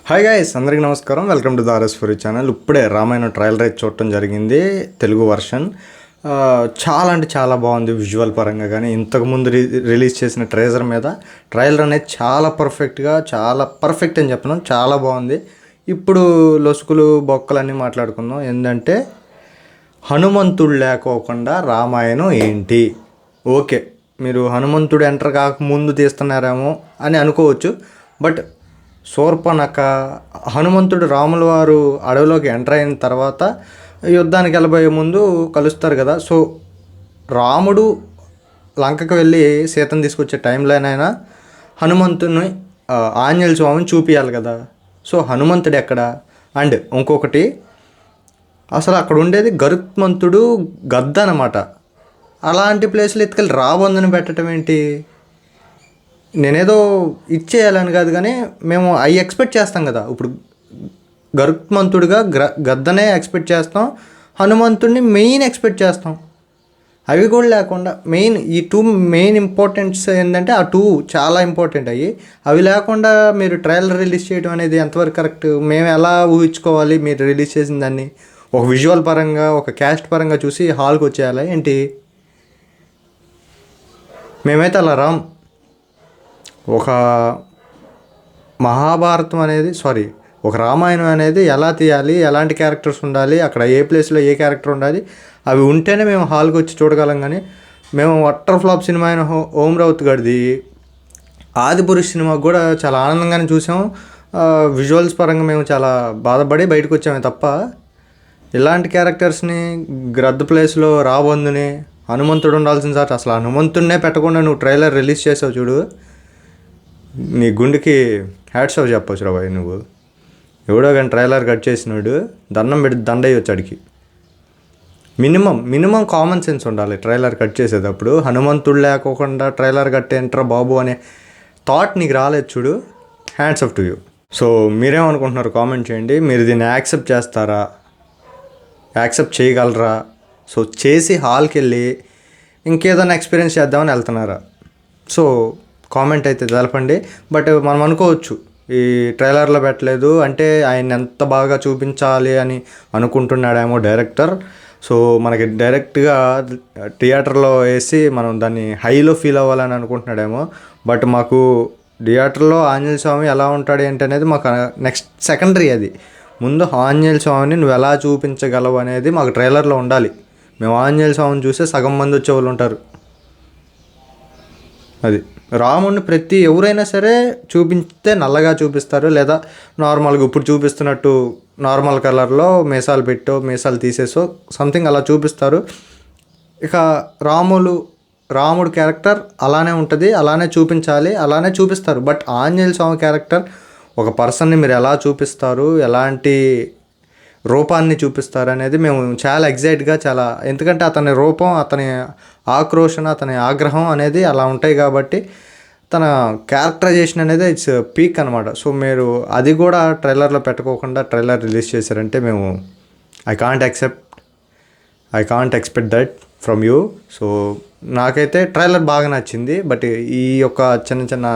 Hi guys, అందరికీ నమస్కారం. Welcome to the RS4 channel. ఇప్పుడే రామాయణం ట్రయల్ రైట్ చూడటం జరిగింది, తెలుగు వర్షన్. చాలా అంటే చాలా బాగుంది విజువల్ పరంగా. కానీ ఇంతకుముందు రిలీజ్ చేసిన ట్రేజర్ మీద ట్రయలర్ అనేది చాలా పర్ఫెక్ట్ అని చెప్పను, చాలా బాగుంది. ఇప్పుడు లొసుకులు బొక్కలన్నీ మాట్లాడుకుందాం. ఏంటంటే హనుమంతుడు లేకోకుండా రామాయణం ఏంటి? ఓకే, మీరు హనుమంతుడు ఎంటర్ కాకముందు తీస్తున్నారేమో అని అనుకోవచ్చు. బట్ శూర్పణఖ, హనుమంతుడు రాముల వారు అడవిలోకి ఎంటర్ అయిన తర్వాత యుద్ధానికి వెళ్ళబోయే ముందు కలుస్తారు కదా. సో రాముడు లంకకు వెళ్ళి సీతను తీసుకొచ్చే టైంలోనైనా హనుమంతుని ఆంజనేయ స్వామిని చూపించాలి కదా. సో హనుమంతుడు ఎక్కడ? అండ్ ఇంకొకటి, అసలు అక్కడ ఉండేది గరుత్మంతుడు గద్ద అనమాట. అలాంటి ప్లేస్లో ఎత్తుకెళ్ళి రాబందుని పెట్టడం ఏంటి? నేనేదో ఇచ్చేయాలని కాదు, కానీ మేము అవి ఎక్స్పెక్ట్ చేస్తాం కదా. ఇప్పుడు గరుత్మంతుడిగా గద్దనే ఎక్స్పెక్ట్ చేస్తాం, హనుమంతుడిని మెయిన్ ఎక్స్పెక్ట్ చేస్తాం. అవి కూడా లేకుండా ఈ టూ మెయిన్ ఇంపార్టెంట్స్ ఏంటంటే ఆ టూ చాలా ఇంపార్టెంట్. అవి లేకుండా మీరు ట్రైలర్ రిలీజ్ చేయడం అనేది ఎంతవరకు కరెక్ట్? మేము ఎలా ఊహించుకోవాలి మీరు రిలీజ్ చేసిన దాన్ని? ఒక విజువల్ పరంగా, ఒక క్యాస్ట్ పరంగా చూసి హాల్కి వచ్చేయాలా ఏంటి? మేమైతే అలా రాం. ఒక మహాభారతం అనేది ఒక రామాయణం అనేది ఎలా తీయాలి, ఎలాంటి క్యారెక్టర్స్ ఉండాలి, అక్కడ ఏ ప్లేస్లో ఏ క్యారెక్టర్ ఉండాలి, అవి ఉంటేనే మేము హాల్కి వచ్చి చూడగలం. కానీ మేము వట్టర్ ఫ్లాప్ సినిమా అయిన ఓం రావుత్ గడిది ఆదిపురుష్ సినిమాకు కూడా చాలా ఆనందంగానే చూసాం. విజువల్స్ పరంగా మేము చాలా బాధపడి బయటకు వచ్చామే తప్ప, ఇలాంటి క్యారెక్టర్స్ని గ్రద్ద ప్లేస్లో రాబందుని హనుమంతుడు ఉండాల్సిన సార్ అసలు హనుమంతుడినే పెట్టకుండా నువ్వు ట్రైలర్ రిలీజ్ చేసావు చూడు, నీ గుండెకి హ్యాట్స్ ఆఫ్ చెప్పొచ్చు రా బాయ్. నువ్వు ఎవడో కానీ ట్రైలర్ కట్ చేసినాడు, దండం పెట్టి దండయ్యొచ్చు అడికి. మినిమం కామన్ సెన్స్ ఉండాలి ట్రైలర్ కట్ చేసేటప్పుడు. హనుమంతుడు లేకోకుండా ట్రైలర్ కట్టేంట్రా బాబు అనే థాట్ నీకు రాలేదు చూడు, hands off to you. So మీరేమనుకుంటున్నారు కామెంట్ చేయండి. మీరు దీన్ని యాక్సెప్ట్ చేస్తారా? యాక్సెప్ట్ చేయగలరా? సో చేసి హాల్కి వెళ్ళి ఇంకేదైనా ఎక్స్పీరియన్స్ చేద్దామని వెళ్తున్నారా? సో కామెంట్ అయితే తెలపండి. బట్ మనం అనుకోవచ్చు ఈ ట్రైలర్లో పెట్టలేదు అంటే ఆయన ఎంత బాగా చూపించాలి అని అనుకుంటున్నాడేమో డైరెక్టర్. సో మనకి డైరెక్ట్గా థియేటర్లో వేసి మనం దాన్ని హైలో ఫీల్ అవ్వాలని అనుకుంటున్నాడేమో. బట్ మాకు థియేటర్లో ఆంజనేయ స్వామి ఎలా ఉంటాడు ఏంటి అనేది మాకు నెక్స్ట్ సెకండరీ. అది ముందు ఆంజనేయ స్వామిని నువ్వు ఎలా చూపించగలవు అనేది మాకు ట్రైలర్లో ఉండాలి. మేము ఆంజనేయ స్వామిని చూస్తే సగం మంది వచ్చేవాళ్ళు ఉంటారు. అది రాముడిని ఎవరైనా సరే చూపిస్తే నల్లగా చూపిస్తారు, లేదా నార్మల్గా ఇప్పుడు చూపిస్తున్నట్టు నార్మల్ కలర్లో మీసాలు తీసేసో సంథింగ్ అలా చూపిస్తారు. ఇక రాముడు క్యారెక్టర్ అలానే ఉంటుంది, అలానే చూపించాలి, అలానే చూపిస్తారు. బట్ ఆంజనేయ స్వామి క్యారెక్టర్ ఒక పర్సన్ని మీరు ఎలా చూపిస్తారు, ఎలాంటి రూపాన్ని చూపిస్తారు అనేది మేము చాలా ఎగ్జైట్గా ఎందుకంటే అతని రూపం, అతని ఆక్రోషణ, అతని ఆగ్రహం అనేది అలా ఉంటాయి కాబట్టి తన క్యారెక్టరైజేషన్ అనేది ఇట్స్ పీక్ అనమాట. సో మీరు అది కూడా ట్రైలర్లో పెట్టుకోకుండా ట్రైలర్ రిలీజ్ చేశారంటే మేము I can't expect that from you. So నాకైతే ట్రైలర్ బాగా నచ్చింది. బట్ ఈ యొక్క చిన్న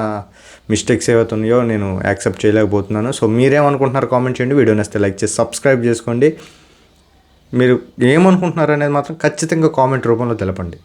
మిస్టేక్స్ ఏవైతే ఉన్నాయో నేను యాక్సెప్ట్ చేయలేకపోతున్నాను. సో మీరేమనుకుంటున్నారు కామెంట్ చేయండి. వీడియో నచ్చితే లైక్ చేసి సబ్స్క్రైబ్ చేసుకోండి. మీరు ఏమనుకుంటున్నారు అనేది మాత్రం ఖచ్చితంగా కామెంట్ రూపంలో తెలపండి.